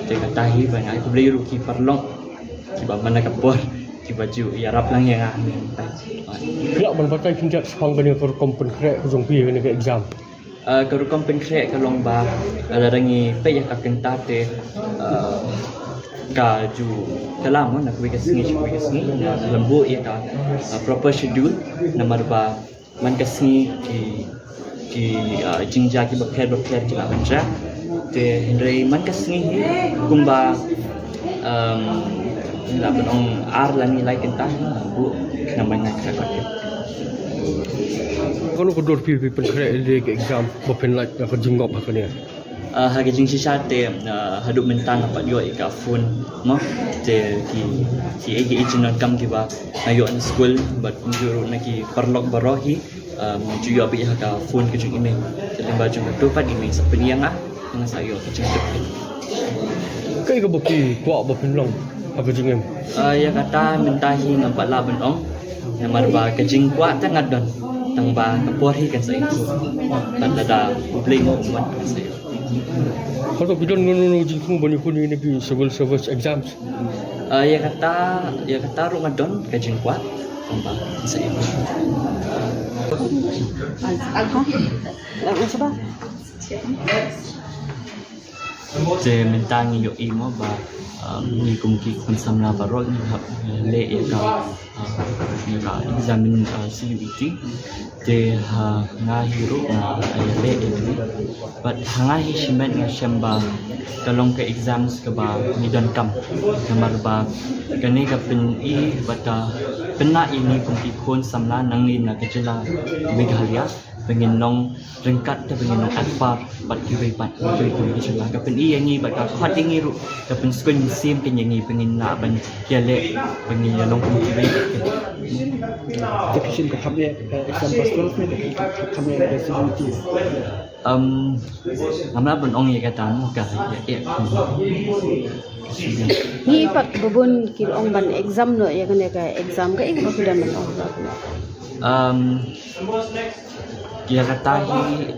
Tengah tahi banyak aku beli ruki perlong. Kiba mana kapur, kiba ju ya rap lang yang ah. Kelak man pakai kinjat hang bani kor kompen krek kujung pi kena ke exam. Kalau kompen krek kalong ba ada rangi pe ya kaken tate ka ju kalam nak we kesini lembu ya ka proper schedule nomor ba man kesini ki jingja ki bakher ki la banja te hendrai man kesini kumba la benong ar la ni like entah bu namanya kakak. Kalau kedor pi pen krek le ke exam bopen like ka jingop ha kena. Harga jing sisa te haduk mentang apa dia ika phone mo te ki ege ijinan kam ki ba ayo an school but juru naki perlok barohi menuju yo bi ka phone ke jing email te ba jung tu pat email sapeniang ah dengan saya ke jing tu Kai ka bopi kwa bopen long ha jing em. Ya kata mentahi nampak la benong namar ba ke jing kwa tangat don tang ba kapori kan saya itu tak ada bling buat saya. Kalau bidon ngono jingkung bani kun ini bi civil service exams. Ya kata Ramadan kajin kuat tambah saya. Je mentangi yo imo ba ni kumki kun samla barok ni hab le ya ka examin CUET de ha nga hiro na le ini but hanga hi shimen nga shamba kalong ke exams ke ba ni don kam namar ba kani ka pen I bata pena ini kumki kun samla nang ni na kejela Meghalaya pengen nong rengkat te pengen nong akbar bat kiwe bat kiwe kejela ka pen I yang ni bat ka khat ngi ru ka pen skun sim ken yang ni pengen na ban kiale pengen ya long kumki kiwe Deficient ka khamne exam pass में khamne CUET. Namla ban ong ye kata mo ka ya Ni pat bubun kil ong ban exam no ya kan ka exam ka ik ba man ong Kia kata hi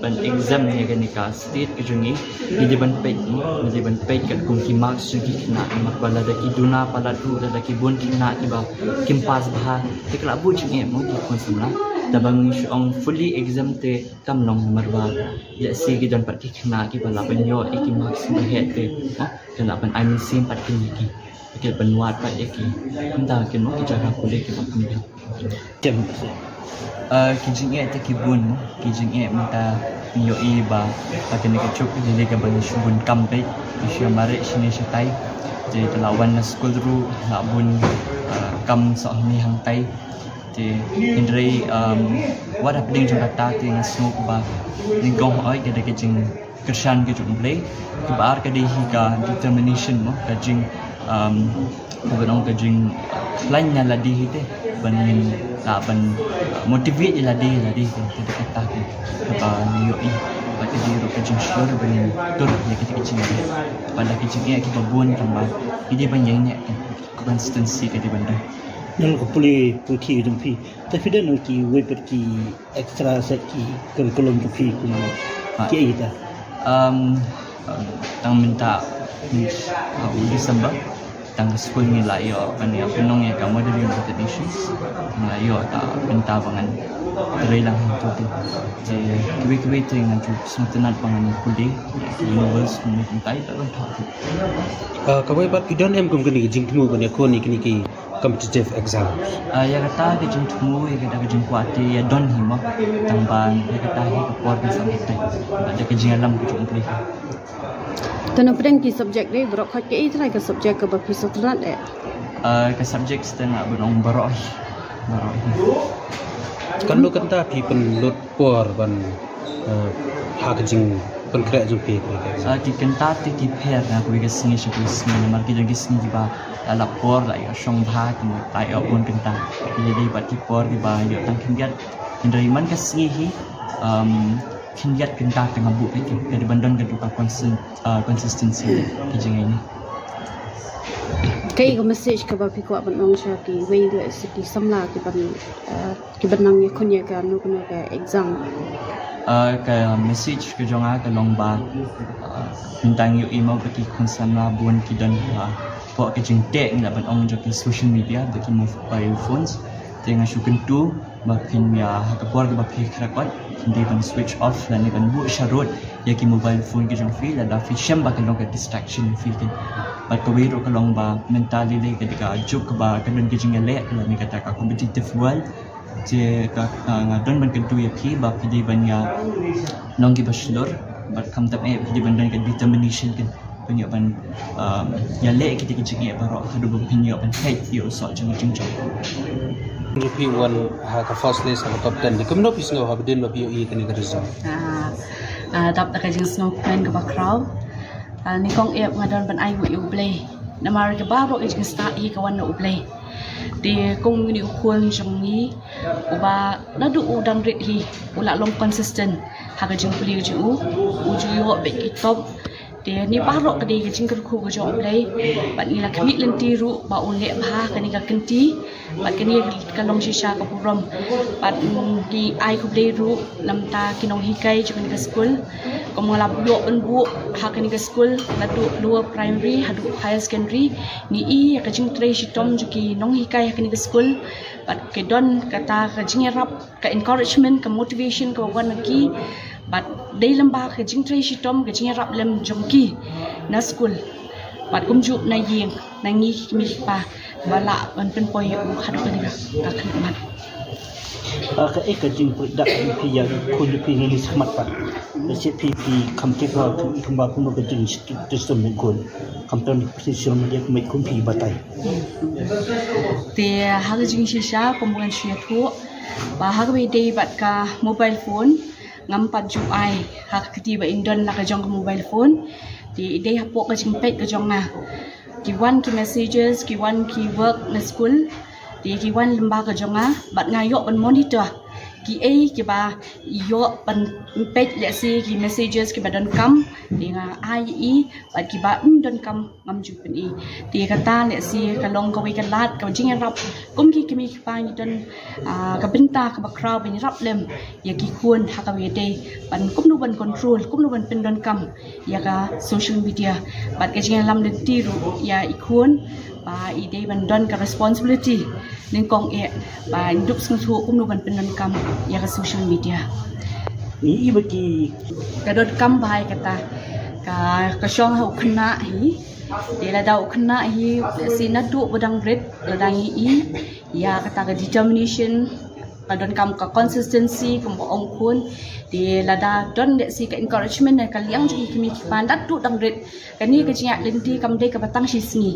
ban exam ni kan ka state ke jungi ni di ban page kat kum ki marks jungi kena mak bala da ki duna pala tu da ki bon kena ki ba kim pass bah te kala bu jungi mo ki kon samla da bang ong fully exam te kam nong marwa ya si ki don pat ki kena ki bala ban yo ki marks ba het te kan la ban I mean sim pat ki ki ban wat pat ki entah ken mo ki jaga kulit ki ba kum Tem. Kijing te kibun kijing minta yo iba pakai ni kecuk jadi ke bani shubun kampe isya mare sini setai jadi telawan na school ru nak bun kam so ni hang tai jadi indrai what happening jong kata ti smoke ba ni gong oi ke kijing kersan ke jong play kibar ke di higa determination mo kijing bukan kijing lain nya ladi hite banin ban motivate ladi tidak kata ke apa yo I pada diri kecil sure banin tur ya kita kecil pada kecilnya kita buan kembali ini banyaknya consistency ke di bandar Nang ko puli puki jumpi tapi dan ki we perki extra set ki curriculum jumpi kuma ki ita tang minta December tang school ni lah yo kan ya penong ya kamu dari United Nations lah yo ta minta bangan terhilang itu tu jadi kiwi tu yang tu semutan bangan kulit universe mungkin tai tak tahu kawai pat kidon em kum kini jing tmu kan ko ni kini ki competitive exam ya kata ke jing tmu ya kata ke jing kuati ya don hima tambang ya kata hi ke kuat sampai ada ke jing alam ke jing kulit Tana pren ki subject ni berok khat ke itrai ka subject ka bapi sotrat ke subject setengah benong baroh kan lo kan ta pi pen lot por ban ha ka jing pen krek jumpi ki kenta ti ki pher na ku ke singi shi ku singi mar ki jong ki singi ba la por la yo shong bha ki mo tai yo pun kenta jadi bat ki por di ba yo tang kindiat indai man ke singi hi kindiat kenta tengah bu ke dari bandon ke duka consistency ki jeng ini Kai ko message ka bapi ko ban ong sha ki wei le city samla ki ban nang ye kunya ka no ka exam Ka message ke jonga ka long ba tentang yu email bagi konsen la buan kidan po ke jing tek na ban ong jo ke social media bagi mobile phones dengan syukur tu makin ya kapor ke bagi kerakot hindi ban switch off dan ban bu sharut ya ki mobile phone ke jong feel ada fisham ba kalong ke distraction feel kan bat ko wiro kalong ba mentally le ketika juk ba kan ke jing le kalau ni kata ka competitive world je ka ngadon ban kentu ya ki ba pidi ban ya nong ki baslor bat kam tap pidi ban dan ke determination kan punya ban ya le ketika jing ba ro hadu ban punya ban hate yo so jing jong Rupi wan ka first list ka top 10 di kamno pis ngo habdin lo POE kani ka result Tap ka jing snow plan ka bakraw ni kong ngadon ban ai wu play na mar ka ba ro jing sta i ka wan no play di kong ni ukul jong ni uba na du udang rit hi ula long consistent ha ka jing puli ju ju yo be ki top dia ni barok ke dia jing ku ko jong play bat ni la kami lenti ru ba un le ba ka ni ka kenti bat ka ni ka long shisha ka purom bat di ai ku play ru lam ta kinong hikai jong ka school ko mo la bu on bu ha ka ni ka school la du lower primary ha du higher secondary ni i ka jing tre shitom ju ki nong hikai ha ka ni ka school bat ke don kata ka jing rap ka encouragement ka motivation ka wan ki but day lamba ke jing tre shitom ke jing rap lem jongki na school but kum ju na yeng na ngi mi pa bala ban pen poy u khad ko ni ka khmat ka ka jing product pi ya ko pi ni smat pa the CPP complete how to ikamba kuno ka jing system ni ko company position dia mai kum pi batai te ha jing shisha ko mo kan shia thu ba ha be day bat ka mobile phone ngam pat ju ai ha kiti ba indon la ka jong mobile phone di day ha po ka jing pet ka jong na ki wan ki messages ki wan ki work na school di ki wan lamba ka jong a bat ngayo ban monitor ki ki ba yo ban pet le si ki messages ki ba don kam di nga ai bat ki ba don kam ngam ju pen di kata le si ka long ka wi ka lat ka jing rap kum ki mi pa ni don ka binta ka ba crowd bin rap lem ya ki kun ha ka wi day ban kum nu ban control kum nu ban pen don kam ya ka social media bat ka jing lam le ti ru ya ikun ba ide ban don ka responsibility ning kong ba indup sung thu kum nu ban pen don kam ya ka social media ni bagi ka don kam bai kata ka shong ha khna hi de la dau khna hi si na du bodang red la dang hi ya kata ka determination ka don kam ka consistency kum ong kun di lada don de si ka encouragement na ka liang ji kimi pandat tu dang red kani ka jinya lenti kam de ka batang sisni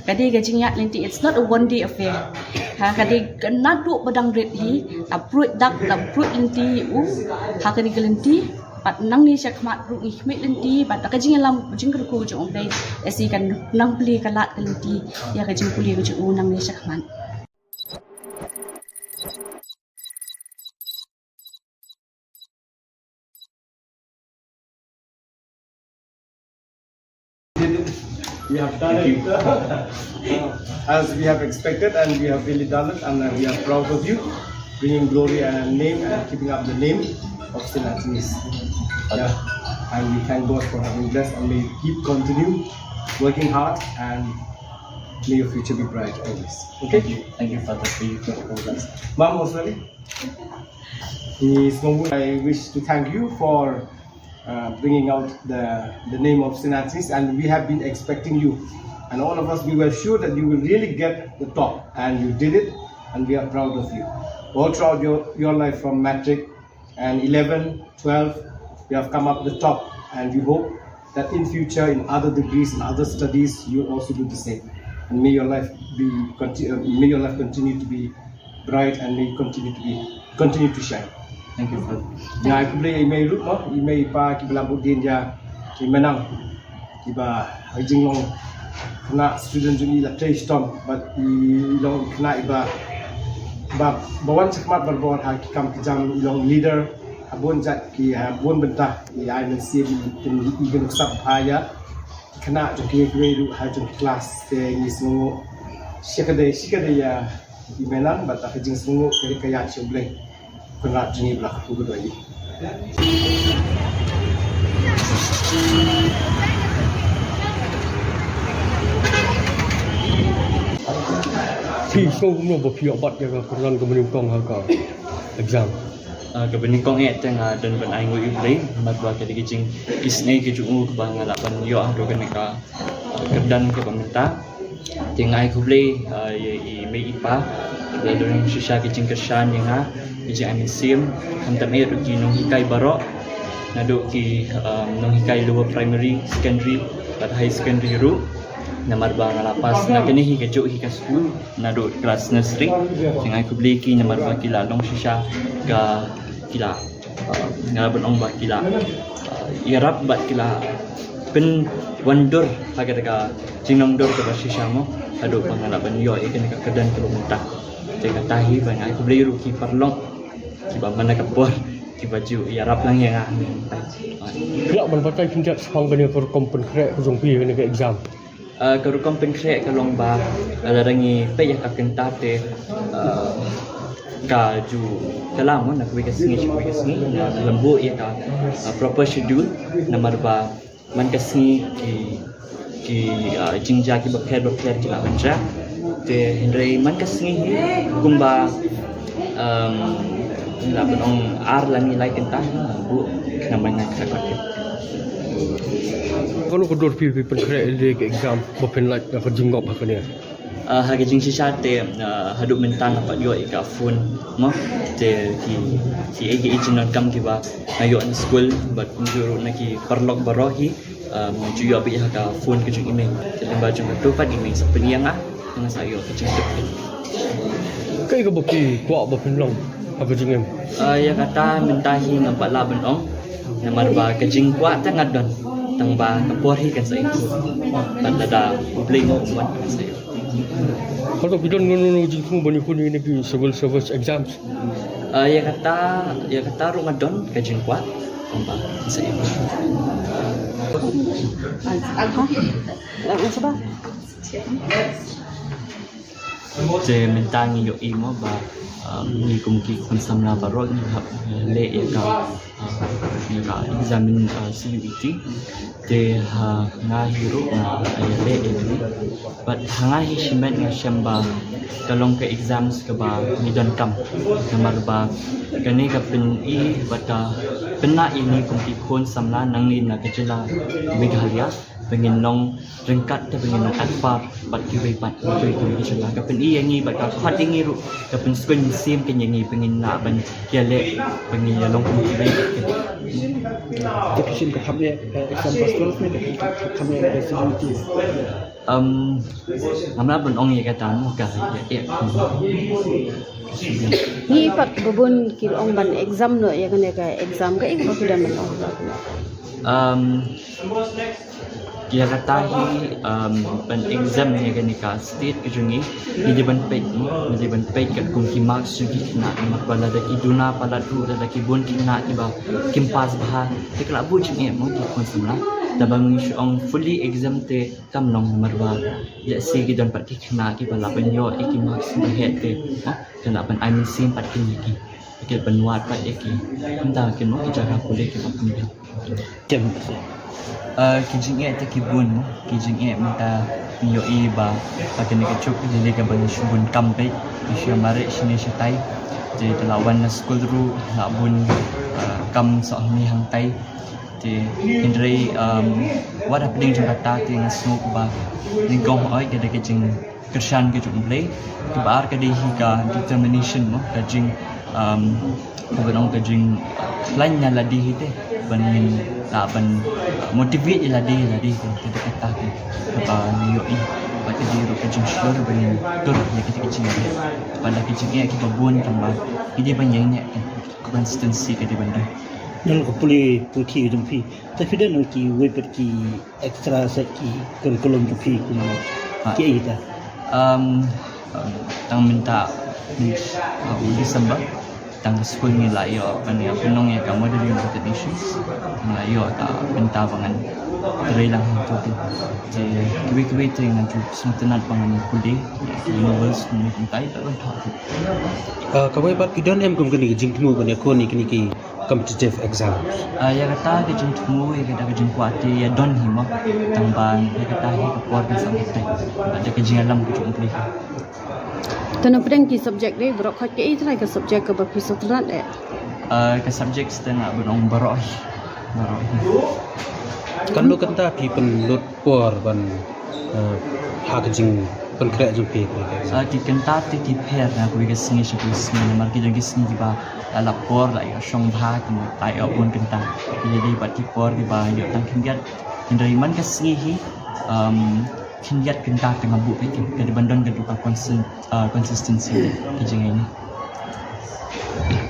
kadi ka jinya lenti it's not a one day affair ha kadi kana tu badang red hi apruit dak apruit lenti u ha kani ka lenti pat nang ni sak mat ru ni khmi lenti pat ka jinya lam jing ka ku jong dai si kan nang pli ka lat ka lenti ya ka jing puli ka ju nang ni sak mat We have done it as we have expected, and we have really done it, and we are proud of you, bringing glory and name and keeping up the name of St. Anthony's. Yeah, and we thank God for having blessed, and may you keep continue working hard, and may your future be bright always. Okay? Thank you Father for your progress. Mom, Oswald, I wish to thank you for bringing out the name of St. Anthony's, and we have been expecting you, and all of us, we were sure that you will really get the top, and you did it, and we are proud of you. All throughout your life, from matric and 11, 12, you have come up the top, and we hope that in future, in other degrees and other studies, you also do the same, and may your life continue to be bright, and may you continue to shine. Thank you Father. Ya, aku boleh email lut no, email pa kibla budin ja kimenang kiba hajing long kena student juni la trace tom but long kena iba ba bawan sekmat berbawan ha kam kijam long leader abun jat ki abun bentah ya ai mensi in igen sab haya kena jo ki ru ha jo class te ni sungu sikade ya imenan but hajing sungu kaya choble kena jini belakang aku berdua ini. Thì số cũng là một phiếu bắt cho các con của mình công học exam. Kebening kong tengah dan ban ai ngui play mat ba ke dijing isne ke jungu ke bang lapan yo do ke neka kedan ke pemerintah tengai ku play ye me ipa da dorang shisha ke jing kesan yang ha je anisim hantam e ruki nong hikai barok nado ki nong hikai lower primary secondary but high secondary ru namar ba ngalapas na kini hi ke jo hi ka school nado kelas nursery tengai ku play ki namar ba ki la long shisha ka kila ngalaban ong ba kila irap bat kila pen wandor haga ka jinong dor ka shisha mo ado pangalaban yo ikan ka kedan ke muntah tega tahi bang ai beli ruki parlong kiba mana kapor kiba ju irap lang yang ah Kelak berbagai pinjat sepang kena korkom penkrek kujung pi kena ke exam. Korkom penkrek kalong ba alarangi pe ya ka kentate ka ju kalam nak we kasngi lembu ya ka proper schedule nomor ba man kasngi ki jingja ki bakher ki la banja te hendrai man kasngi kumba la benong ar la ni lai kentah bu namanya kakak. Kalau kedua pi penkrek ke exam bukan like ke jingop apa ni. Harga jing shisha te haduk mentan dapat yo ika phone mo te ki ege ijinon kam ki ba ayo ni school but juru naki perlok barohi ju yo bi ka phone ke jing email te lembah jung tu pat email sepeniang ah dengan sayo ke jing tu Kai ke baki kuat bukan long apa jingem. ya kata mentahi nampak la benong namar ba ke jing kuat tangat don tang ba kapori kan sayo tan ada bling buat kan sayo. Kalau kita ngono jingku banyak pun ini ki civil service exams. Ya kata Ramadan kajin kuat tambah saya. Je mentangi yo imo ba ni kumki kun samna barok ni hab le ya ka examin CUET te nga hiro le ni but hanga hi shimen nga shamba kalong ke exams ke ba midon kam namar ba kani ka pen I bata pena ini kumki kun samna nang ni na kejela Meghalaya pengen nong rengkat te pengen nong akbar bat ki pat ki kejela ka pen I yang ni bat ka khat ingi ru ka pen skun sim ke yang ni pengen na ban kiale pengen ya long kumki bai Deputation ke kami exam pas 12 ni kami CUET. Namna ban ong ye kata mo ka ya Ni pak bubun ki ong ban exam no ya kan ka exam ka ik bakida man ong. Kia kata hi ban exam ni kan ka state ke jungi ni ban page kat kum ki marks jugi na mak bala da ki duna pala tu da ki bon ki na ki ba kim pas bah te kala bu jungi mo ki kon samla da bang ong fully exam te kam nong marwa ya si ki don pat ki na ki bala ban yo ki marks ba het te kana ban I mean sim pat ki ki ke ban wat pat ki anda ki mo ki jaga pule ki ba kum Jam. Kijing te kibun kijing minta yo iba pakai nak cukup jadi ke bani shubun kampe isya mare sini syatai jadi lawan na school ru nak bun kam so ni hang tai jadi indrai what happening jang kata ti smoke ba ni gong oi ke de kijing kersan ke jung play ke bar ke de higa determination mo kijing kebenong kijing lainnya ladi hite ban ban motivate ladi tidak kata ke apa yo I pada diri kecil sure ban tur ya kecil pada kecil ya kita buan tambah ini banyaknya consistency ke di bandar Nang ko puli puti jung pi. Tapi dan ki webet ki extra set ki kurikulum pi kuma ki kita. Tang minta di Desember tang school ni lah yo pani penong ya kamu dari United Nations lah yo ka benta bangan reilang tu je kiwi ting nanti suntenat bangan kudi novels ni kuntai tak bantu Kawai bat kidan em kum kini jing timu bani ko ni kini ki competitive exams. Ya kata ke jeng temu ya kata ke jeng kuati ya don himo tambah ya kata hi ke por ke sampai ada ke jeng alam ke jeng beli. Tanah pedang ki subjek deh berok khat ke itu ke subjek ke bapi sotrat Ke subjek setengah berong baroi. Kan lu kata pi penlut por ban hak jing penkrek jung pi. Ki kenta te ki per na ku ke singi shu singi mar ki jeng ki singi ba la por la ya shong bha ke tai opun kenta. Jadi bat ki por ki ba yo tang kingiat indai man ke singi hi kingiat kenta tengah bu ke di bandon ke duka consistency ki jeng ini.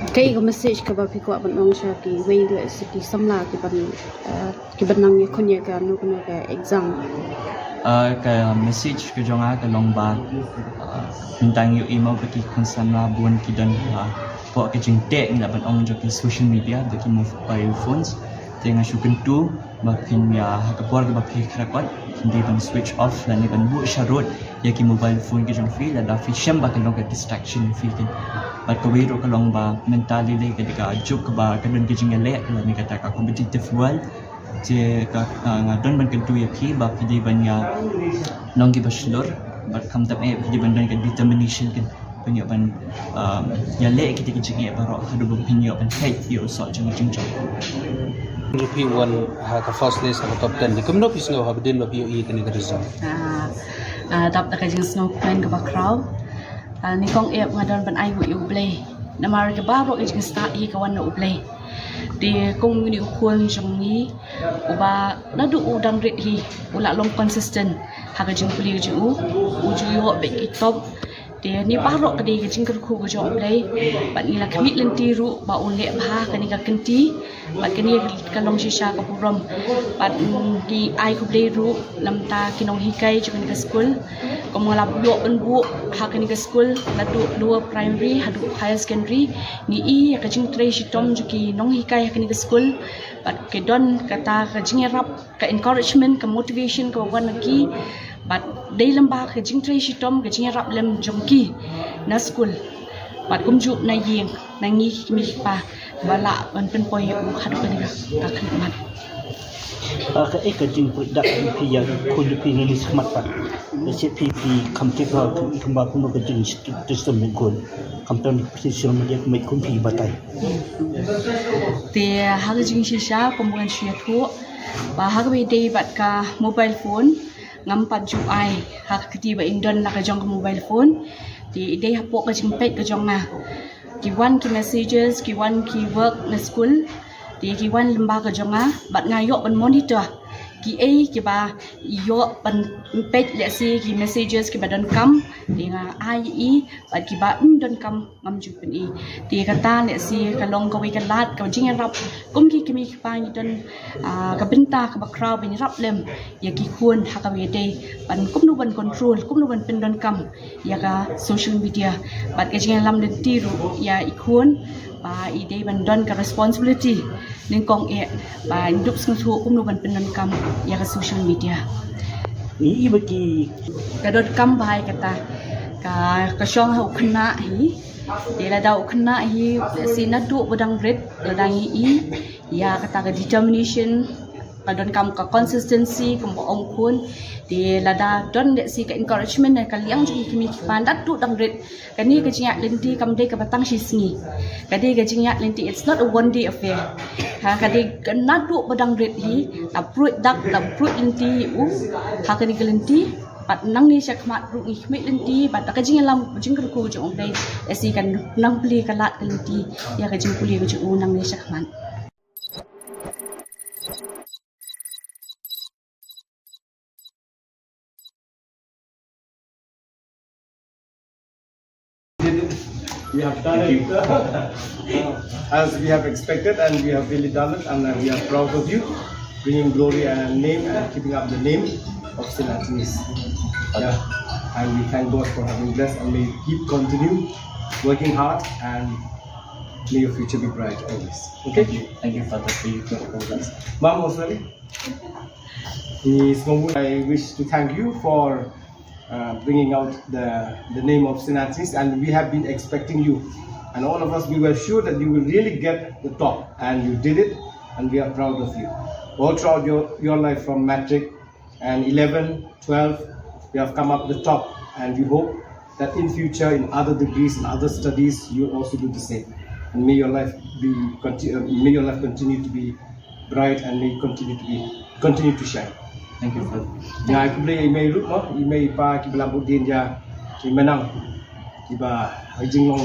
Kai ko message ke bapi ko ban ong sha ki wei le siki samla ki ban nang ye kunya ka nu kunya ka exam. Ke message ke jonga ke longba tentang yu email bagi konsamla buan ki dan po ke jingte ngi ban ong jo ki social media bagi mobile phones tengah syukur tu makin ya ke por ke bapi krakot hindi ban switch off dan ban bu sharut ya ki mobile phone ke jong feel ada fi sham ba ke long distraction feel but ko wiro ka long ba mentally le ke ka juk ba ka don ke jingale la ni kata ka competitive world je ka ngadon ban kentu ya ki ba ki di ban ya nong ki baslor but kam tam e di ban dan ke determination kan penyo ban ya le ki ti jingi baro hadu ban penyo ban kai yo so jing jing jong Rupi wan ha ka first place ha top 10 kum no pis ngo ha bedin lo POE kan ni result. Tap ka jing snow plan ka bakraw. Ni kong ep ngadon ban ai wu play. Na mar ka baro jing sta i ka wan no play. Di kong ni ukun jong ni uba na du udang rit hi ula long consistent ha ka jing puli ju yo be ki top. Dia ni baro ka di ka jing ka ku ka jong play. Bat ni la kmit lenti ru ba un le bha ka ni ka kenti. Bat kini ka long shisha ka purom. Bat di ai ku play ru lam ta kinong hikai ju ka school. Kamu lap yo un bu ha ka ni ka school la du lower primary ha du higher secondary ni i ka jing tre shitom ju ki nong hikai ha ka ni ka school. Bat ke don kata ka jing rap ka encouragement ka motivation ka wan ki. But day lamba ke jing tre shitom ke jing rap lem jongki na school but kum ju na yeng na ngi mi pa bala ban pen poy hadu ka ni ka khidmat ka ka jing dak pi ya ko du pi ni khmat pa the cpp complete how to ikamba kuno ka jing system ni ko company social media mai kun pi batai te ha jing shisha pembuan shia thu ba ha be day bat ka mobile phone ngampat ju ai hak kiti ba indon la ka jong mobile phone di day hapok ka jing pet ka jong na ki wan ki messages ki wan ki work na school di ki wan lemba ka jong bat ngayok ban monitor ki ki ba yo ban pet le si ki messages ki badan kam di nga ai bat ki ba don kam ngam ju pen di kata le si ka long ka wi ka lat ka jing rap kum ki kimi pa ni don ka benta ka bakraw bin rap lem ya ki kun ha ka wi day ban kum nu ban control kum nu ban pen don kam ya ka social media bat ka jing lam de ti ru ya ikun ba ide ban don ka responsibility ning kong ba indup sung thu kum nu ban pen don kam ya ka social media ni bagi ka don kam bai kata ka shong ha ukna hi dia la dau ukna hi sinadu badang red ladang hi ya kata ka determination ka don kam ka consistency kum ong kun di lada don de si ka encouragement ka liang ju kimi pandat tu dang red kani ka jinga lenti kam de ka batang sisni kadi ka jinga lenti it's not a one day affair ha kadi kana tu badang red hi ta fruit dak ta fruit lenti ha kani ka lenti pat nang ni sakmat ru ikmi lenti pat ka jinga lam jing ka ku ju ong dei si kan nang pli ka lat ka lenti ya ka jing puli ka ju nang ni sakmat We have done it as we have expected, and we have really done it, and we are proud of you, bringing glory and name and keeping up the name of St. Anthony's. Yeah, and we thank God for having blessed, and may you keep continue working hard, and may your future be bright always. Okay? Thank you Father for your progress. Ma'am Oswali, I wish to thank you for bringing out the name of St. Anthony's, and we have been expecting you, and all of us, we were sure that you will really get the top, and you did it, and we are proud of you. All throughout your life, from matric and 11, 12, you have come up the top, and we hope that in future, in other degrees and other studies, you also do the same. And may your life continue to be bright, and may continue to shine. Thank you, Father. Ya, aku boleh email root mo, email pa kibelambudin ya, kimenang, kiba hajing long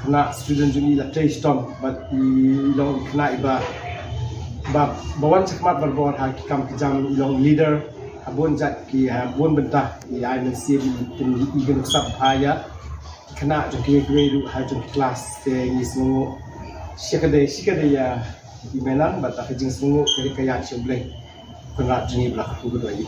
kena student juni la play storm, but long kena iba bawan cakmat berbawah haki kam kejam long leader abun zat ki abun bentah ai men sim pin igen sab haya kena joki grade hajung kelas te ni semua sikade ya imenan bata hajing semua kali kaya sebelah kena juni belak aku berdua ini.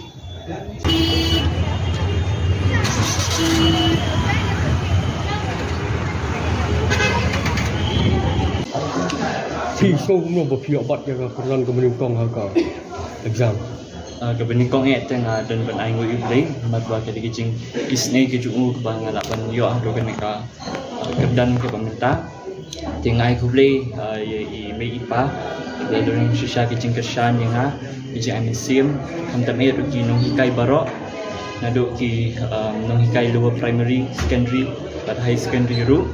Thì số cũng là một phiếu bắt cho các con của mình con học exam. Kebening kong tengah dan ban ai ngui play mat ba kali kijing isnei ke jungu ke bang lapan yo ando kan ka kedan ke pemerintah tengah ai play ye me ipa dan shisha kijing kesan yang kijing ai sim kam tamir ki nong hikai barok nado ki nong hikai lower primary secondary pada high secondary ru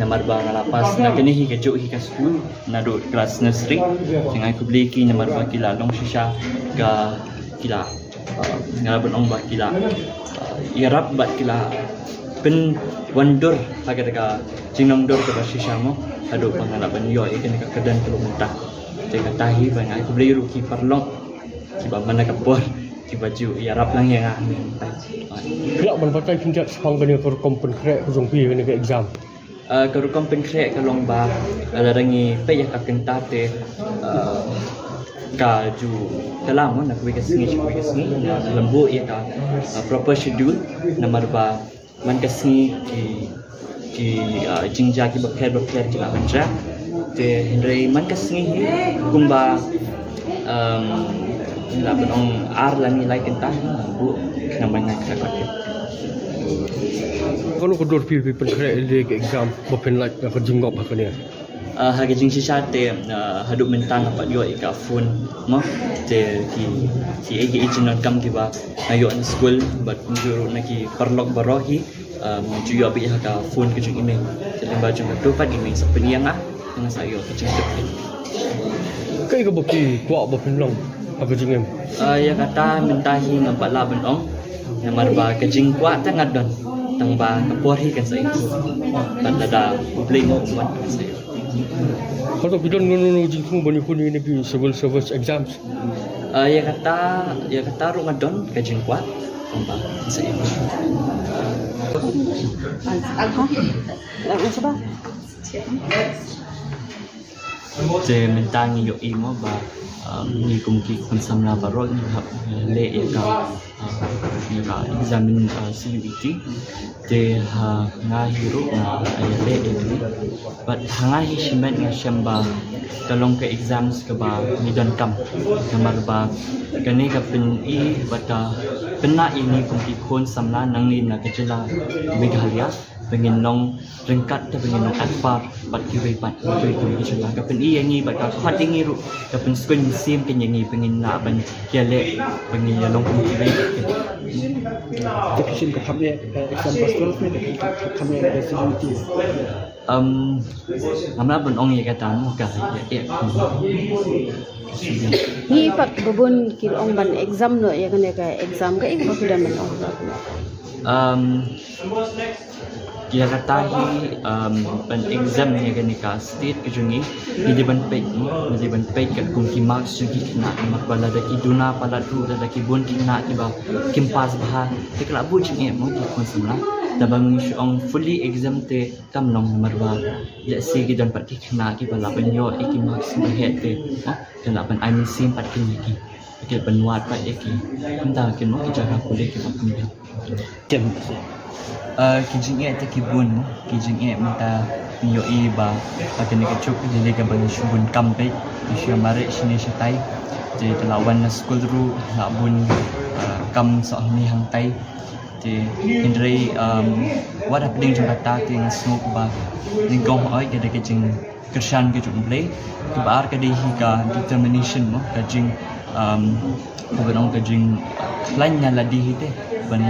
namar ba ngalapas na kini hi kejuk hi ka school nado kelas nursery tengah ai play ki namar ba kila long shisha ga kila ngalaban ong ba kila irap bat kila pen wandur agar ka jinong dor ka shisha mo ado pangalaban yo ikan ka kedan perlu mentah tega tahi bang ai beli ruki parlong kiba mana kapor kiba ju irap lang yang Kelak man pakai kinjat hang kena per kompen krek hujung pi kena ke exam. Kalau kompen krek kalong ba ada rangi pe ya ka kenta te ka ju dalam nak we kasngi lembu ia ka proper schedule nomor ba man kasngi ki jingja ki bakher ki la banja te hendrai man kasngi kumba la benong ar lani like entah bu namanya kakak. Kalau kau pi pen krek le ke exam bopen like ka jingop ha kena. Harga jing sisa te haduk mentang apa dia ika phone mo te ki egi ijinan kam tiba ayo an school but juru naki perlok barohi ju yo bi ka phone ke jing email te lemba jung tu pat email sapeni yang dengan saya ke jing tu Kai ka bopi kwa bopen long ha jing em. Ya kata mentahi nampak la benong namar ba ke jing kwa tangat don tang ba kapori kan saya tak ada problem mo buat saya. Kalau bidon nono jingkung bani kun ini pi civil service exams. Ya kata rumah don kajing kuat tambah saya. Je mentangi yo imo ba ni kumki kun samla barol ni le ya ka examin CUET je nga hiro ya le but hanga hi shimen nga shamba kalong ke exams ke ba ni don kam kamar ba kani ka pin I bata pena ini kumki kun samla nang ni na kejela Meghalaya pengen nong rengkat te pengen nong akbar bat ki pat ki kejela ka pin I yangi bat ka khat ingi ru ka pin skun sim ken yangi pengen na ban kiale pengen ya long kumki bai Definition ka khamne exam passport ni khamne CUET. Namla ban ong ye kata mo ka ya Ni pak bubun kir ong ban exam no ya kena ka exam ka ik bakudan man ong. Dia kata ban exam ni kan ka state ke jungi di ban page kat kunki marks jugi kena mak bala da ki duna pala tu da ki bon kena ki ba kimpas bah te kala bu jing mo ki kon samla da bang ong fully exam te kam long marwa ya si ki dan pat ki kena ki bala ban yo ki marks ba het te kan ban I mean sim pat ki ki ban wat pat ki kumta ki no ki jaga kulit ki ba kumya Jam. Kijing te kibun kijing minta yo iba akan dikecuk jadi ka bang shubun kampe isya mare sini syatai jadi telawan na school ru nak bun kam so ni hang tai thì Henry what happening trong kata thì smoke ba ni gong oi cái cái jing kersan ke jung play ke bar ke di ka determination mo ka jing bukan ke jing lain nya ladi hite ban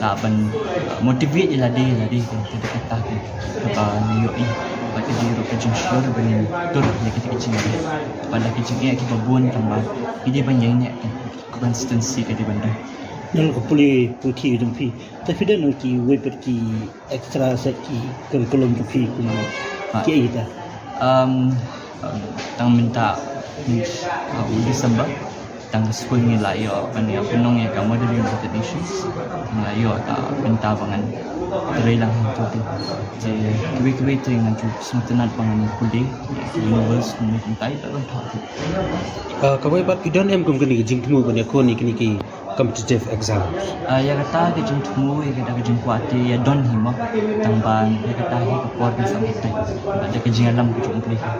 la ban motivate ladi ke kata ke ba yo i ba ke di ro ke jing sure ban tur ya ke jing pada ke jing ya ke babun kan ba ide ban yang ne consistency ke di banda Nol ko puli puti dum pi. Tapi dan ki we pergi extra saki curriculum tu pi kuma. Ki ita. Tang minta December tang school ni lah yo pani penong ya kamu dari United Nations lah yo ta minta bangan dari lang tu tu jadi kue tu yang tu semutan bangan kuliah universe ni minta itu orang tahu kawai bat idan em kum kini jing temu ban ko ni kini ki competitive exam ya kata ke jing temu ya kata ke jing kuati ya don hima tambang ya kata ke por ke sampai ada ke jing alam ke jing kuliah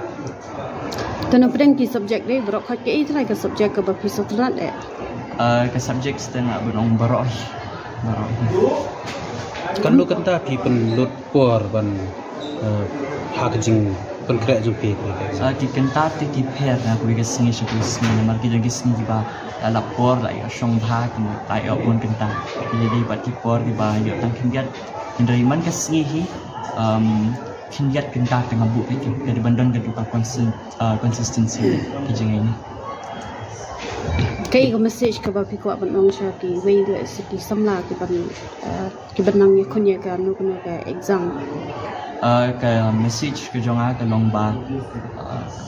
Tana pedang ki subjek ni berok khat ke itrai ke subjek ke bapi sotrat ke subjek setengah benong baroh kan lu kanta pi pen lut por ban ha ka jing pen kra jum pi ki kenta ti ki pher na ku ke singi shu singi mar ki jang singi ba la por la ya shong bha ki tai ya pun kenta jadi bat ki por di ba yo tang kindiat indai man ke singi hi kindiat kenta tengah bu ni dari bandon ke duka consistency ki jang ini Kay ko message ka bapi ko aban ong sha ki wei do siki samla ki banang ni kunya ka no kunya ka exam ke message ke jonga ke longba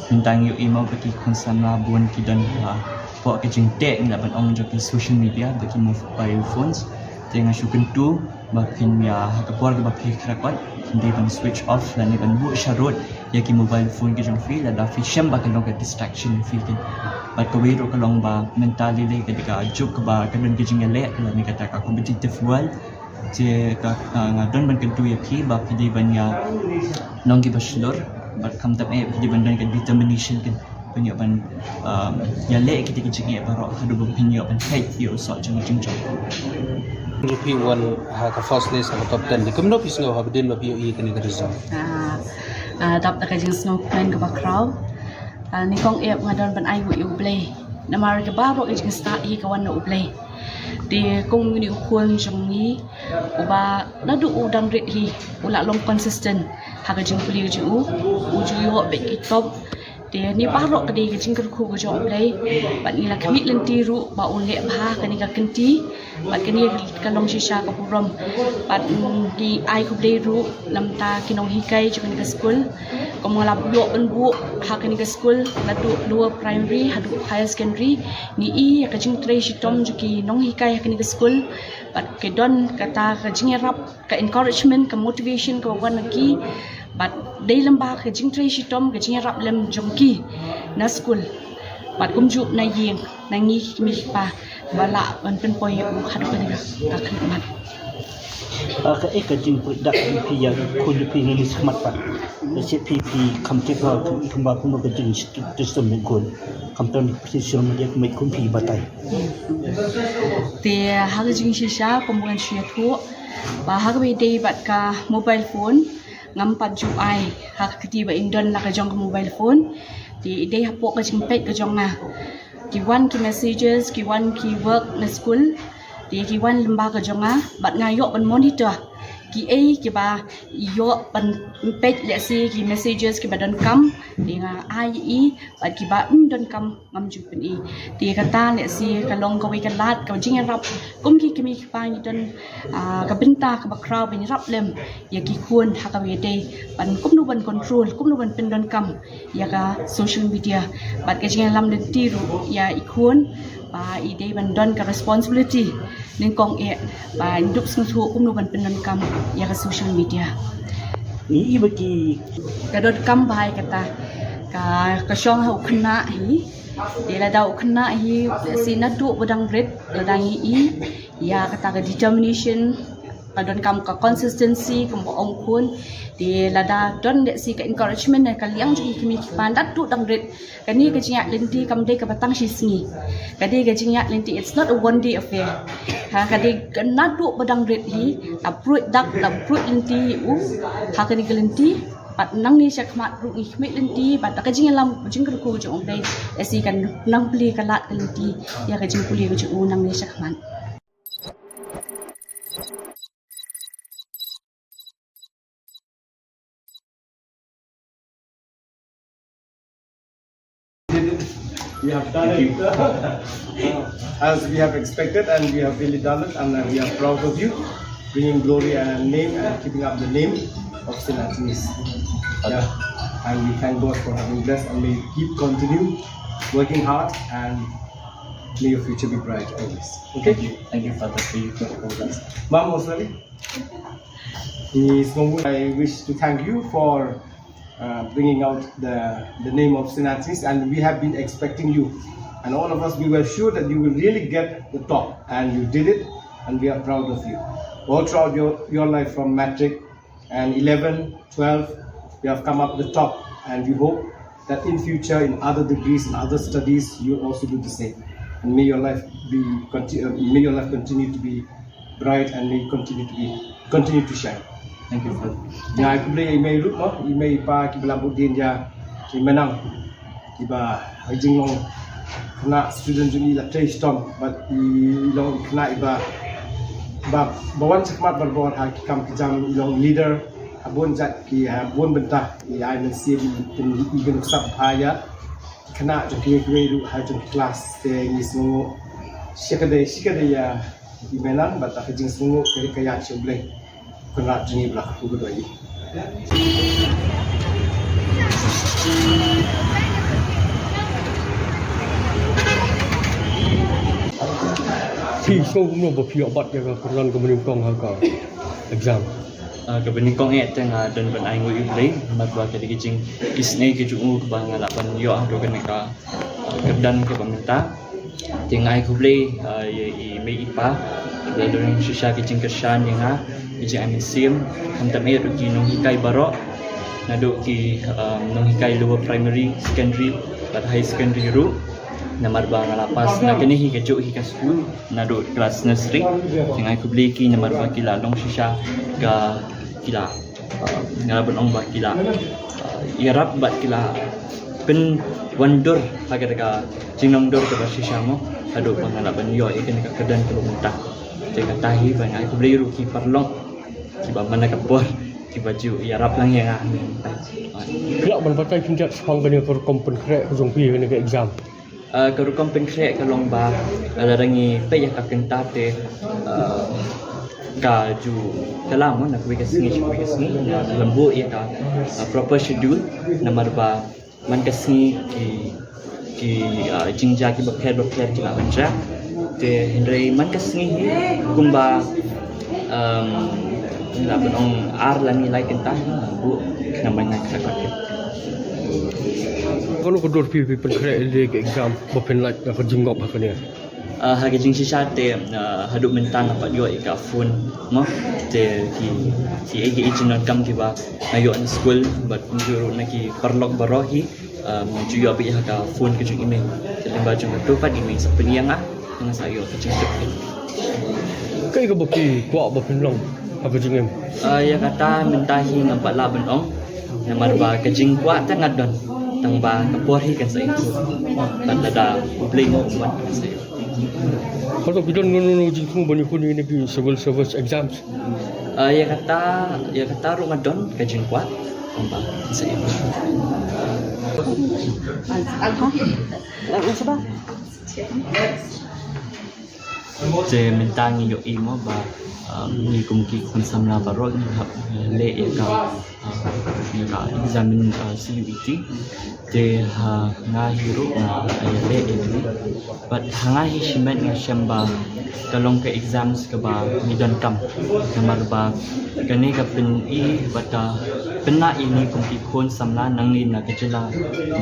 bintang yu email bagi konsan la buan ki dan po ke jing tek ni ban ong jo ki social media bagi mobile phones tengah syukun tu bakin ya ke por ke bapi krakot hindi ban switch off dan ni ban bu sharot ya ki mobile phone ke jong free la da fi shem ba ke long ke distraction fi ke bat ko wiro ka long ba mentally le ketika juk ba kan ke jing le la ni kata ka competitive world je ka ngadon ban kentu ya ki ba pidi ban ya long ki baslor bat kam tap pidi ban dan ke determination kan punya ban ya le ketika jing ya baro hadu ban punya ban hate yo so jing jing rupi wan ha ka first list ha top 10 kum no pis ngo ha bedin ba pi i kini ka result Tap tak jing snow plan ke bakrau ni kong ep ngadon ban ai wu play na mar ke baro jing sta i kawan no play di kong ni ukun jong ni uba na du udang rit hi ula long consistent ha ka jing puli ju ju yo be ki top di ni baro ke di jing ku ku jong play ban ni la kami lenti ru ba ule bha ka ni ka kenti bat ke ni ka long shisha ka purom bat di ai ku play ru lam ta kinong hikai ju ni ka school ko mga labyo un bu ha ka ni ka school la du lower primary ha du higher secondary ni i ka jing tre shitom ju ki nong hikai ha ka ni ka school bat ke don kata ka jing rap ka encouragement ka motivation ka wan ki bat dei lamba ka jing tre shitom ka jing rap lem jongki na school bat kum ju na yeng na ngi mi pa bala ban pen poy u hadu ka ni ka khidmat Ka ka jing dak pi ya kun pi ni smat pa. Se pi kam te ka ikum ba kun ka jing system ni kun. Kam tan position ni mai kun pi batai. Te ha ka jing shisha kombuan shia thu ba ha ka be dei bat ka mobile phone ngam pat ju ai ha ka ti ba indon la ka jong ka mobile phone di dei ha po ka jing pet ka jong na ki one ki messages ki one ki work na school di ki one lemba ka jong bat ngayo ban monitor ki a ki ba yo ban pet le si ki messages ki ba don kam di nga ai i bat ki ba don kam ngam ju pen i di kata le si ka long ka wi ka lat ka jing rap kum ki mi pa ni don ka binta ka ba crowd bin rap lem ya ki kun ha ka wi dei ban kum nu ban control kum nu ban pen don kam ya ka social media bat ka jing lam de ti ru ya i kun ba i dei ban don ka responsibility ning kong e ba nduk sung thu kum nu ban pen don kam ya ka social media Ni bagi ka don kam bai kata ka shong ha khna hi de la dau khna hi si na tu bodang red la dang i ya kata ka determination don kam ka consistency kam ong kun di lada don de si ka encouragement na kaliang ju kimi pandat tu dang ret kani ka jinga lenti kam de ka batang sisngi kadi ka jinga lenti it's not a one day affair ha kadi na tu badang ret hi apruit dak apruit lenti u ha kadi lenti pat nang ni sakmat ru ikmit lenti pat ka jinga lam jing ku ju ong dai esi kan nang pli kalat lenti ya ka jing puli ku ju nang ni sakmat. We have done it as we have expected, and we have really done it, and we are proud of you, bringing glory and name and keeping up the name of St. Anthony's. Yeah. And we thank God for having blessed, and may you keep continue working hard, and may your future be bright always. Okay? Thank you, Father, for you to hold us. Ma'am, Oswali, I wish to thank you for bringing out the name of St. Anthony's, and we have been expecting you, and all of us, we were sure that you will really get the top, and you did it, and we are proud of you. All throughout your life, from matric and 11, 12, you have come up the top, and we hope that in future, in other degrees and other studies, you also do the same, and may your life continue to be bright, and may continue to shine. Thank you, Father. Ya, aku boleh email dulu, no? Email pa kibla budin ya, kimenang, kiba hajing long, kena student juni la trace tom, but long kena iba, bawan sakmat berbawan haki kam kijam long leader, abun jat ki abun bentah, I nasi di ikan sab haya, kena jengki dulu hajing kelas, ni semua, sikade ya kimenang, but hajing semua kaya boleh. Kena jenis belah aku berdua ini. Thì sâu cũng là một phiếu bắt cho các con của mình con học cả exam. Kebening kong tengah dan ban ai ngui play mat ba ka diging isne ke ju ke bang lapan yo ado kan ka kedan ke pemerintah tengah ai play i me ipa dan shisha ke jing kesan yang ha ijing amisim hantam air ki nong hikai barok nado ki nong hikai lower primary secondary but high secondary ru namar ba ngalapas na kini hi kejuk hi ka school nado kelas nursery tengah aku beli ki namar ba kila long shisha ka kila ngalaban ong ba kila irap bat kila pen wonder agar ka jingnong dor ka shisha mo ado pangalaban yo ikan ka kedan ke muntah tengah tahi banyak aku beli ru ki parlong ki ba mana ka bor ki baju irap lang yang ah Kelak man pakai pinjat hang bani per kompen krek jong pi ni ke exam. Kalau kompen krek kalong ba larangi pe ya ka kenta te ka ju dalam nak we kasih lembu ya ka proper schedule namar ba man kasih ki jingja ki bakher ki la anja te hendrai man kasih kumba la benong ar la ni like entah bu namanya kakak. Kalau kau dor pi pen krek di ke exam bapen like ka jingop ha kania. Hagi jing shisha te haduk mentang apa dia ika phone mo te ki ege ijinan kam ki ba ayo an school but juru naki perlok barohi menuju yo bi ka phone ke jing email te lemba jung tu pat email sapeniang ah dengan sayo ke jing tu Kai ka bapi kwa bapen long apa jingem. Ya kata mentahi nampak la benong namar ba ke jing kwa tangat don tang ba kapori kan sa itu tan ada bling buat saya. Kalau kita ngono jingku bani kun ini ki civil service exams. Ya kata Ramadan kajin kuat tambah saya. Sebab Saya minta ngiyo imo ba ni kumki kun samla barok ni le ya ka examine CUET te ha nga hiro na le ni but hanga hi shimen nga shamba kalong ka exams ka ba midon kam namar ba kani ka pin bata pena ini kumki kun samla nang ni na kajila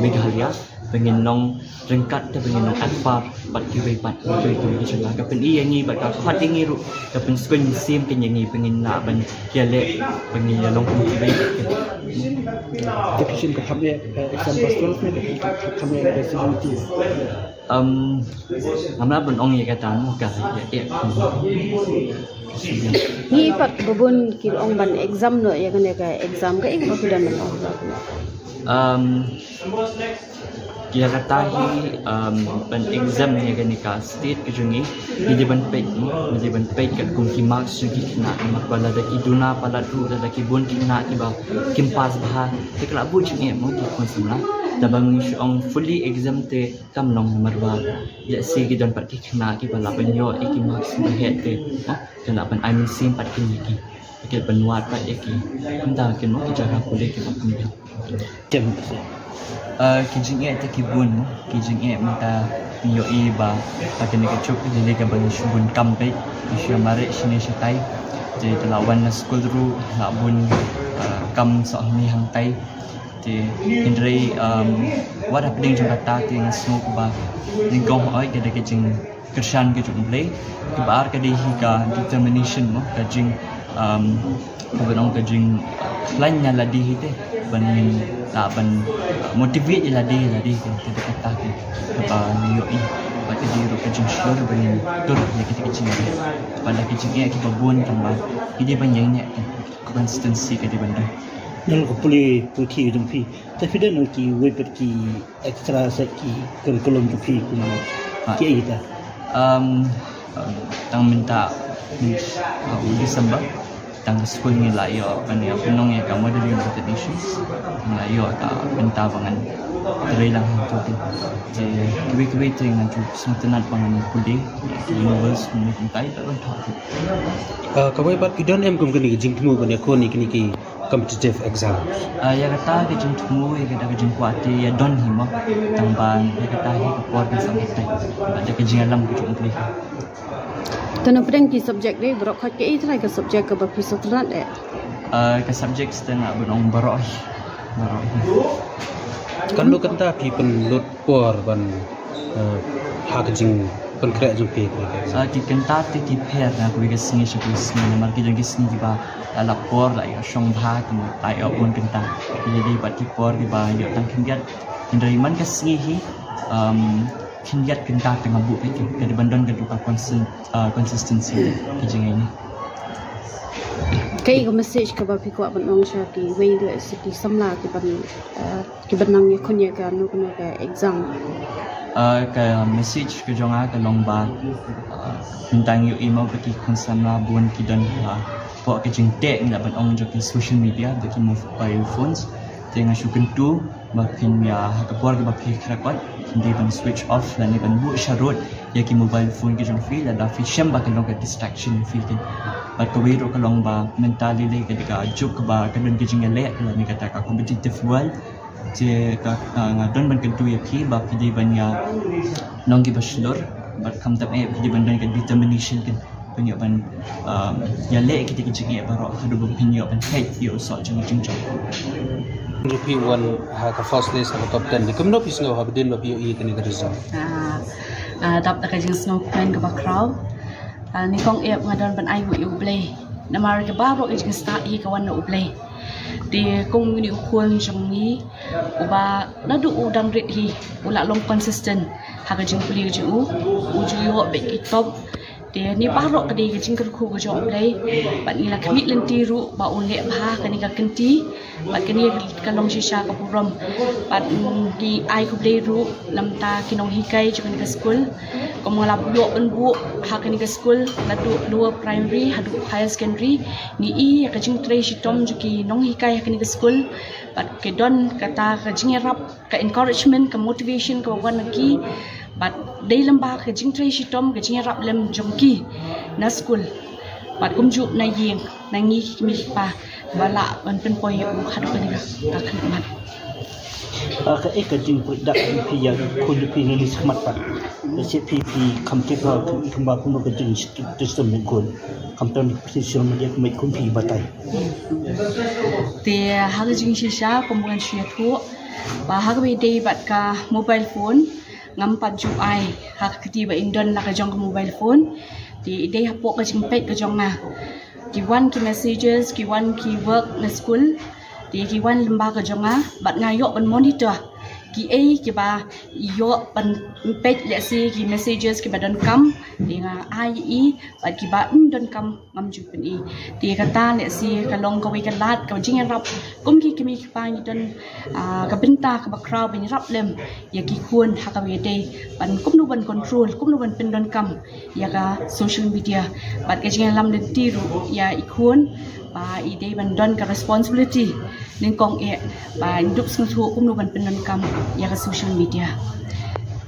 Meghalaya pengen nong rengkat te pengen nong akbar bat ki wei pat ki ki chula ka pen i yang ni bat ka khat yang ni ru ka pen skun sim ken yang ni pengen na ban kia le pengen ya long ki wei Deficient ke kami exam pastoral ni kami residency. amna ban ong ye kata mu ka ya Ni pat babun ki ong ban exam no ya kan ya ka exam ka ik ba dan ong. Kia kata hi ban exam ni kan ka state ke jungi ni ban page kat kum ki marks jungi na mak bala da ki duna pala tu da ki bon ki na ki ba kim pass bah te kala bu jungi mo ki kon samla da bang ong fully exam te kam long number ba ya si ki don pat ki na ki bala ban yo ki marks ba het te kan ban I mean sim pat ki ki ke ban wat pat ki nda ki no ki jaga kule ki ba kam Tem. kijing te kibun kijing minta yo iba pakai ni kecuk jadi ka bang shubun kampe isya mare sini syatai jadi telawan na school ru la bun kam so ni hang tai thì indri what happening trong kata thì smoke ba ni gong oi cái jing kershan ke jung play ke bar ke di ka determination mo ka jing kebenong ke jing lain nya la di te ban la ban motivate la di ke te kata ke ba ni yo i ba ke di ro ke jing shur ban tur ya ke jing pada ke jing ya ke babun kan ba ide ban yang nya consistency ke di bandai Nang ko puli puki dum pi. Tapi dan nang ki we per ki extra set ki curriculum tu pi kuma. Ki ita. Tang minta December tang school ni la yo kan ya penong ya ka model related issues la yo ka minta bangan dari lang tu je kiwi dengan tu semetenat bangan kudi universe mungkin tai tak tak Kawai pat kidon em kum kini jing temu kan ya ko ni kini ki competitive exam. ya kata ke jing temu ya kata ke jing kuati ya don hima tambang ya kata hi ke por ke sampai ada ke jing alam ke jing Tana pedang ki subjek ni berok khat ke itrai ke subjek ke bapi sotrat ke subjek setengah benong baroi Kan lu kata pi pen lut por ban ha ka jing pen kre jung pi di kenta ti per na ku ke singi shu singi na marki jang singi ba la por la ya shong bha ku tai o pun kenta jadi bat ti por di ba yo tang kingat indai man ke singi hi kingat kenta tengah bu ke di bandon ke duka consistency ke jang ini Kai ko message ka bapi ko ban ong sha ki wei le siki samla ki ban nang ye khonya ka no kana ka exam ke message ke jonga ke lomba tentang yo email bagi konsumna bun kidan po ke jingte na ban ong jo ki social media de ki mobile phones dengan syukur tu makin ya ke por ke bapi krakot hindi ban switch off dan ban bu sharot ya ki mobile phone ke jong feel ada fisham ba ke long ke distraction feel ke ba ko wiro ka long ba mentally le ke ka juk ba ka don ke jing le la ni kata ka competitive world je ka ngadon ban ke tu ya ki ba ki di ban ya nong ki bachelor ba kam tap e di ban don ke determination ke penyo ban ya le ke jing e ba ro hadu ban penyo ban hate yo so jing jong Rupi wan ha ka first place ha top 10 ni kumno pis ngo ha bedin lo pi i kini ka result. Tap ka jing snow plan ka bakraw ni kong ep ngadon ban ai wu ublay na mar ka baro ka jing sta i ka wan na ublay di kong ni ukun jong ni uba na du udang rit hi ula long consistent ha ka jing puli ju ju yo be ki top dia ni baro ka di ka jing ka khu ka jong ublay ban ni la kami lenti ru ba un le bha ka ni ka kenti ba ka ni ka long shisha ka purom ban di ai ku play ru lam ta kinong hikai ju ka school ko mo la bu un bu ha ka ni ka school la du lower primary ha du higher secondary ni i ka jing tre shi tom ju ki nong hikai ha ka ni ka school bat ke don kata ka jing rap ka encouragement ka motivation ka wan ki but day lamba ka jing tre shi tom ka jing rap lem jongki na school but kum ju na yeng na ngi mi pa bala ban pen poy yu khad ko ni ka kan mat Ka ka jing dak pi ya ko pi ni smat pa. Se pi complete ha tu ikamba kuno ka jing system ni ko. Company position ma dia mai kun pi batai. te ha ka jing shi sha ko mo kan shi thu ba ha we day bat ka mobile phone ngam pat ju ai ha kati ba indon la ka jong ka mobile phone di day ha po ka jing pet ka jong na ki wan ki messages ki wan ki work na school di ki wan lemba ka jong na bat ngayo ban monitor ki ai ki ba yo ban pet le si ki messages ki ba don kam di nga ai i bat ki ba don kam ngam ju pen i di kata le si ka long ka we ka lat ka jing rap kum ki mi pa ni don ka benta ka ba crowd bin rap lem ya ki kun ha ka we day ban kum nu ban control kum nu ban pen don kam ya ka social media bat ka jing lam le ti ru ya i kun ba i day ban don ka responsibility ning kong e ba indup sung thu kum nu ban pen don kam ya ka social media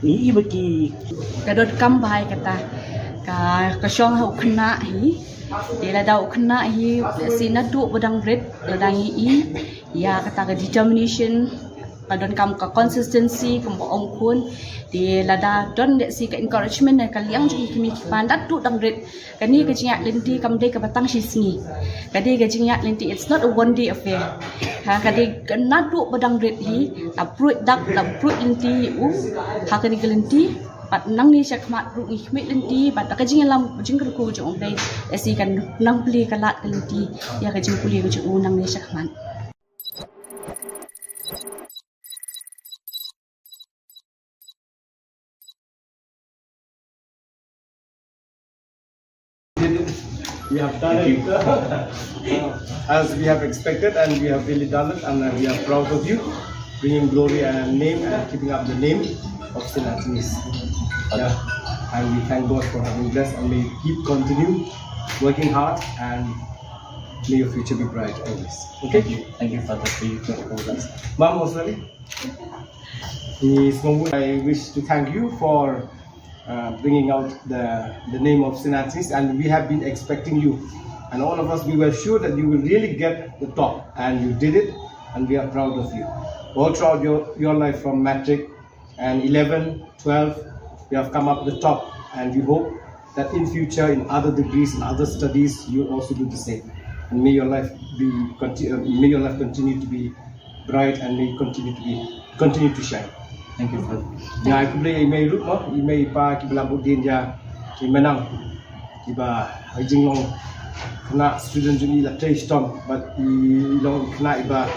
Ini bagi ka dot kam bai kata ka shong ha ukna hi de la da ukna hi sinadu bodang red la dang i ya kata ka determination ka don kam ka consistency kum ong kun de la da don de si ka encouragement ka liang ji kimi pan dat tu dang red ka ni ka jinga lenti kam de ka batang shi sni ka de ka jinga lenti it's not a one day affair ha ka de ka nadu bodang red hi la fruit dak la fruit lenti u ha ka ni ka lenti pat nang ni sak mat ru ni khmit lenti pat ka jinga lam jing ka ku jong dai si kan nang pli ka lat ka lenti ya ka jing puli ka jong nang ni sak mat We have done it as we have expected, and we have really done it, and we are proud of you, bringing glory and name and keeping up the name of St. Anthony's. Yeah, and we thank God for having blessed, and may you keep continue working hard, and may your future be bright always. Okay? Thank you Father for you to hold us. Ma'am Osari, I wish to thank you for bringing out the name of St. Anthony's, and we have been expecting you, and all of us, we were sure that you will really get the top, and you did it, and we are proud of you. All throughout your life, from matric and 11, 12, you have come up the top, and we hope that in future, in other degrees and other studies, you also do the same, and may your life continue to be bright, and may you continue to shine. Thank you Father. Ya, aku boleh email root mo, email pa kibla budin ya, kimenang, kiba hajing long kena student juni la trace tom, but long kena iba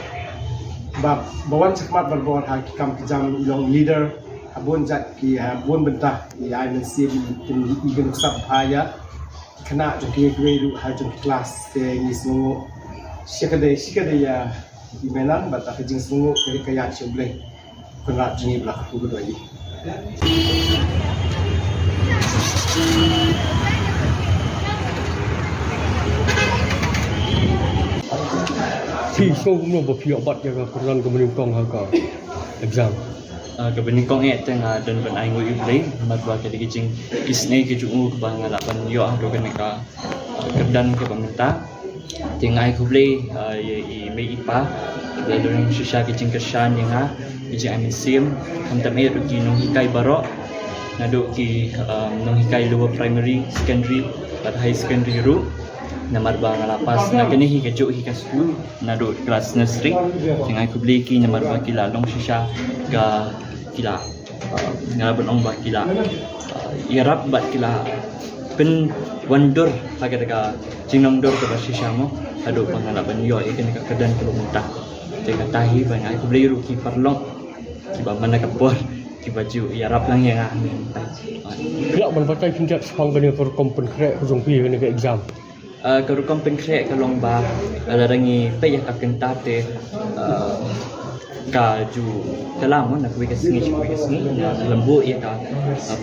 bawan sakmat berbawan haki kam kijam long leader, abun zat ki abun bentah, I will see in even sub haya, kena joki grade hajing kelas, ni semua sikade ya imenang, but hajing semua kaya boleh. Kena jenis belakang aku berdua ini. Thì số cũng là phiếu bắt cho các con của mình con học exam. Ka bening kong e teng dan ban ai ngoi play mat ba ka diging isne ke jungu ka bang lapan yo do ka ka kedan ka pamenta ting ai ku play i me ipa lalu ning susha ke jing kesan yang ha ijing ai sim kam tam e do ki nong hikai baro nado ki nong hikai lower primary secondary at high secondary ru namar ba ngalapas na kini hi kejuk hi ka school nado kelas nursery ting ai ku play ki namar ba ki lalong susha ka kila ngalaban ong ba kila irap bat kila pen wandor agar ka jinong dor ka sisya mo ado pangalaban yo ikan ka kedan ko muntah tega tahi bang ai beli ru ki parlong ki ba mana ka por ki baju irap lang yang ah Kelak man pakai pinjat sepang kena per kompen krek kosong pi kena ke exam. Ka kompen krek ka long ba ala rangi pe ya ka kenta te ka ju dalam nak we kasngi lembu ia ka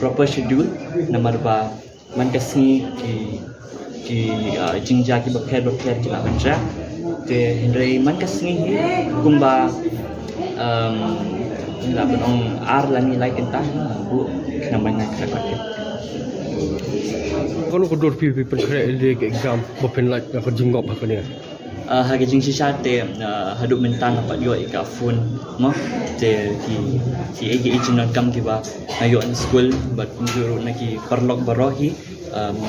proper schedule nomor ba man kasngi ki jingja ki bakher ki la banja te hindai man kasngi kumba la benong ar lani like entah bu namanya kakak Kalau kau dor pi pen krek le ke exam bopen like ka jingop ha kena. Harga jing sisa te haduk mentang apa yo ika phone mo te ki egi ijinan kam tiba ayo an school but juru naki perlok barohi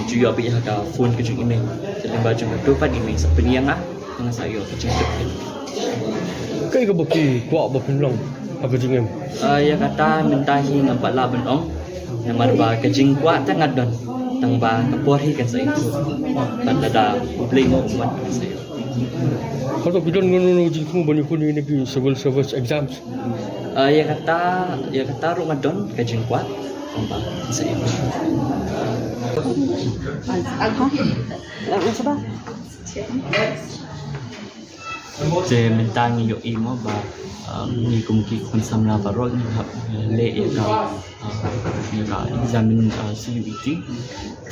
ju yo bi ka phone ke jing email te lemba jung tu pat email sapeniang ah dengan sayo ke jing tu Kai ka bopi kwa bopen long Apa jingem? Ya kata mentahi nampak lah benong. Yang marba kejing kuat tengah don. Tang ba kapori kan sa itu. Tanda bling kuat kan sa itu. Kalau bidan ngono jing semua banyak pun ini di civil service exams. Ya kata rumah don kejing kuat. Tang ba sa itu. Saya minta ngiyo imo ba ni kumki kun samla barok ni hab le ya ka examine CUET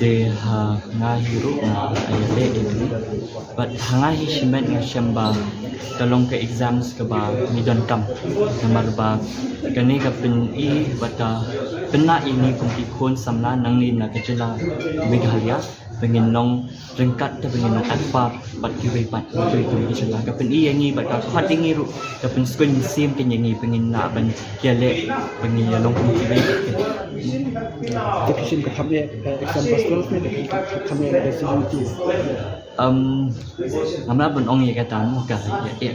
de ha nga hiro na le ni but hanga hi shimet nga shamba talong ke exams ka ba ni don kam namar ba kani ka pin I bata pena ini kumki kun samla nang ni na kecela Meghalaya pengen nong rengkat te pengen nong akbar pat kiwe pat kiwe kecela ka pen I yangi bat ka khat ingi ru ka pen skun sim ken yangi pengen na ban kiale pengen ya long kiwe Tapi sih kami exam pascal ni kami CUET. Namla ben ong ya kata mo ka ya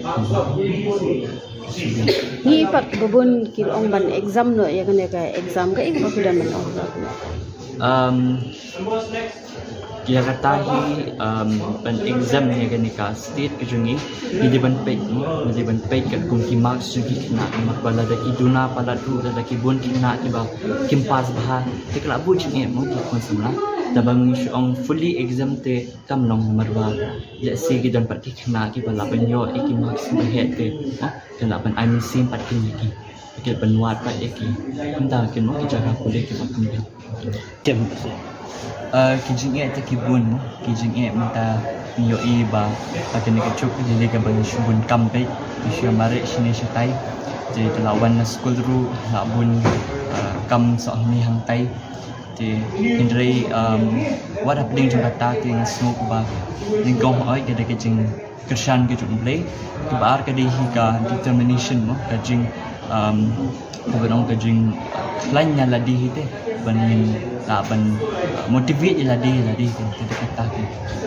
Ni pak bubun ki ong ban exam no ya kan ka exam ka ik ba man ong. Dia kata hi ban exam ni kan ka state ke jungi di ban page kan kung ki marks jungi kena mak bala da ki duna pala tu da ki bon ki na ki ba kim pass bah te kala bu jungi mo ki kon samla da bang ong fully exam te kam long marwa ya si ki don pat ki kena ki bala ban yo ki marks ba het te kan ban I'm sim pat ki ki ki ban wat pat ki entah ken mo ki jaga kulit ki ba kam Jam. Kijing te kibun kijing minta yo iba akan dikecuk jadi ka bang shubun kampe isya mare sini syatai jadi telawan na school ru nak bun kam so ni hang tai jadi indrai what happening jong kata ting smoke ba dingkong oi kada kijing kersan ke jong play bar ka di ka determination mo kajing Kabanong kajing lain nya ladi hite banin laban motivate ladi kan tidak kata ke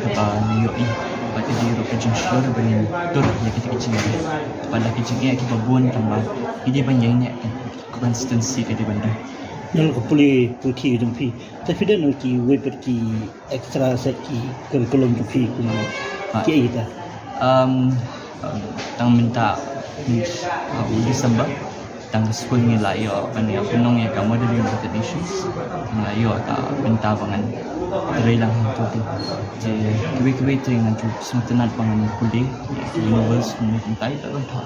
apa yo I pati di ro kajing sure banin tur ya kita kajing pada kajing kita babun tambah ini banyak nya consistency ke di benda Nol ko puli puti jong pi. Tapi dan ki we pergi extra set ki curriculum jong pi kuma. Ki ita. Tang minta December tang school ni layo pani punong ya kamu dari traditions layo ta minta bangan dari lang tu je kiwi ting nanti semutanat bangan kudi universe ni kintai ta ron ta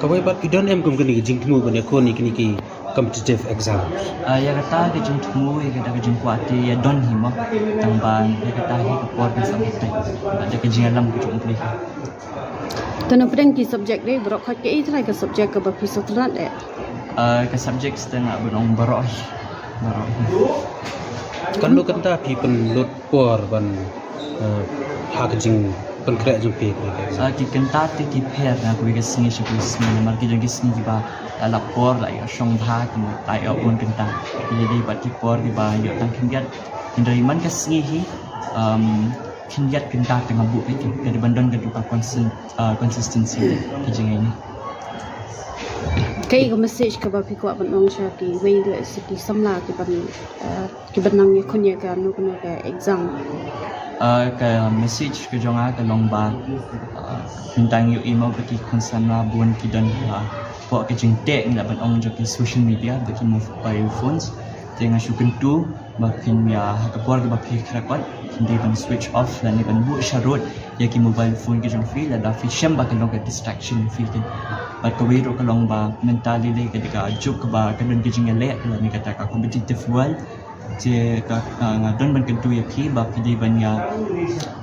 Kawai pat bidan kum kini jing temu bani ko ni kini ki competitive exam. ya kata ke jing temu ya kata ke jing kuati ya don hima tambang ya kata hi kapor ke sampai ada ke jing alam ke jing play Tana pedang ki subjek deh berok khat ke itrai ka subjek ka ba piso trat eh. ke subjek setengah benong baroh Kan lu kata pi pen lut por ban ha jing pen kre jong pi ki kenta te ki pher na ku ke singi shi ku singi na mar ki jong ki singi ba la por la yo shong bha ki mo tai yo un kenta jadi ba ki por di ba yo tang kindiat indai man ka singi hi kindiat kenta tengah bu ke di bandon ke duka consistency ki jing ini Kai ka message ka ba pi ko ban ong sha ki wei le siki samla ki ban nang ni khonya ka no ka exam. Ka message ke jonga ka longba tentang yo email ke konsan la bun ki dan po ke jing tek na ban ong jo ki social media de ki mobile phones tengah syukun tu makin ya ka por ba pi krakot hindi ban switch off dan ni ban bu sharot ya ki mobile phone ke jong fi la da fi sham ba ka long ka distraction fi kin bat ko wiro ka long ba mentally le ka dika juk ba ka don ki jing le la ni kata ka competitive world je ka ngadon ban kentu ya ki ba pidi ban ya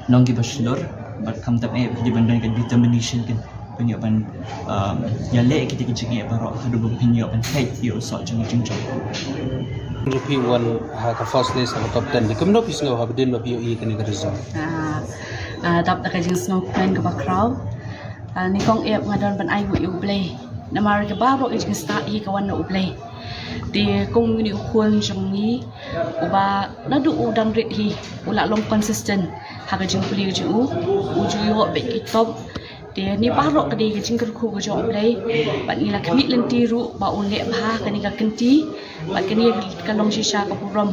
long ki baslor bat kam tap pidi ban dan ka determination kan penyo ban ya le kita ki jing ba ro hadu ban penyo ban fight yo so jing jing jong Rupi one ha ka first place ha top 10 kum no pis ngo ha bidin no pi kini ka result. Tap ta kajing snow plan ka bakraw. Ni kong ep ngadon ban ai wu play. Na mar ka baro kajing sta hi kawan no play. Di kong ni ukun jong ni uba na du udang rit hi ula long consistent ha kajing puli ju u ju yo be ki top dia ni barok ke dia ke jing ku ke jong play bat ni la kami lenti ru ba un le bha ke ni ka kenti bat ke ni ka long shisha ka purom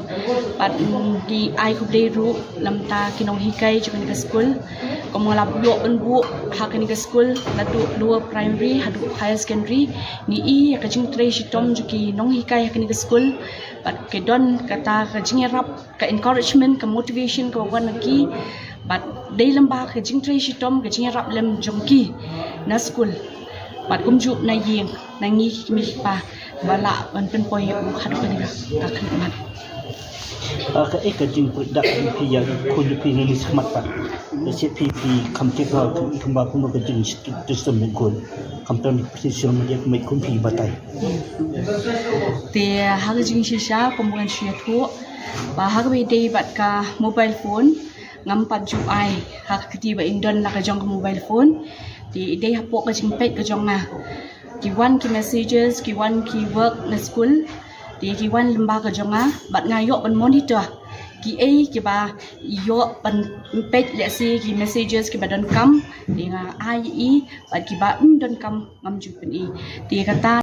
bat di ai ku play ru lam ta kinong hikai je ni ka school ko mo la yo un bu ha ke ni ka school la tu lower primary ha du higher secondary ni I ka jing tre shitom ju ki nong hikai ke ni ka school bat ke don kata ka jing rap ka encouragement ka motivation ka wan ki bat dei lamba ka jing tre shitom ka jing rap lem jongki na school bat kum ju na yeng na ngi mi pa bala ban pen poy u khadu ka ni ka kan man ka ka jing product pi ya kun pi ni smat pa the CPP complete how to ikamba puno ka jing system ni kun company precision media mai kun pi batai te ha ka jing shisha kombukan shia thu ba ha ka be dei bat ka mobile phone ngam pat ju ai ha ka ti ba indon la ka jong ka mobile phone ti dei ha po ka jing pet ka jong na ki one ki messages ki one ki work na school ti ki one lamba ka jong a bat nga yo ban monitor ki a ki ba yo ban pet le si ki messages ki ba don kam ti nga ai I bat ki ba don kam ngam ju pen I ti kata